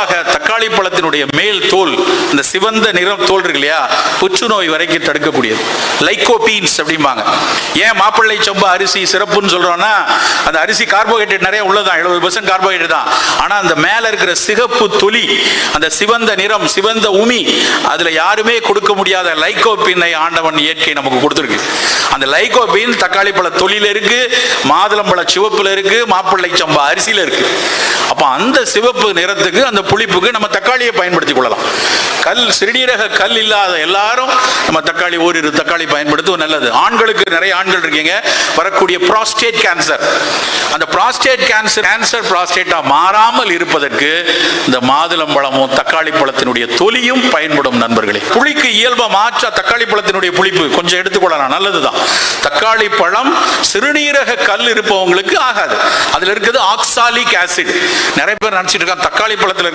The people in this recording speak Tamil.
தக்காளி பழத்தினுடைய மேல் தோல், இந்த சிவந்த நிறம் தோல் இருக்கு இல்லையா, புற்றுநோய் வரைக்கும் தடுக்கக்கூடியது. லைகோபீன்ஸ் அப்படிம்பாங்க. ஏன் மாப்பிள்ளை சம்பா அரிசி சிறப்புன்னு சொல்றோம்னா, அந்த அரிசி கார்போஹைட்ரேட் நிறைய உள்ளதான், 70% கார்போஹைட்ரேட் தான். ஆனா அந்த மேல இருக்கிற சிகப்பு தொலி, அந்த சிவந்த நிறம், சிவந்த உமி, அதுல யாருமே கொடுக்க முடியாத லைகோபீனை ஆண்டவன் இயற்கை நமக்கு கொடுத்துருக்கு. அந்த லைகோபீன் தக்காளி பழ தொலியில இருக்கு, மாதுளம்பழ சிவப்புல இருக்கு, மாப்பிள்ளை சம்பா அரிசியில இருக்கு. அப்ப அந்த சிவப்பு நிறத்துக்கு, அந்த புளிப்புக்கு நம்ம தக்காளியை பயன்படுத்திக் கொள்ளலாம். கல், சிறுநீரக கல் இல்லாத எல்லாரும் நம்ம தக்காளி, ஓரிரு தக்காளி பயன்படுத்துவது நல்லது. ஆண்களுக்கு நிறைய ஆண்கள் இருக்கீங்க, வரக்கூடிய புரோஸ்டேட் கேன்சர், அந்த புரோஸ்டேட் கேன்சர் புரோஸ்டேட்டா மாறாமல் இருப்பதற்கு இந்த மாதுளம்பழமும் தக்காளி பழத்தினுடைய தொலியும் பயன்படும் நண்பர்களே. புளிக்கு இயல்பா மாற்றா தக்காளி பழத்தினுடைய புளிப்பு கொஞ்சம் எடுத்துக்கொள்ளலாம், நல்லதுதான். தக்காளி பழம் சிறுநீரக கல் இருப்பவங்களுக்கு ஆகாது. அதுல இருக்குது ஆக்சாலிக் ஆசிட். நிறைய பேர் நினைச்சிட்டு இருக்காங்க தக்காளி பழத்துல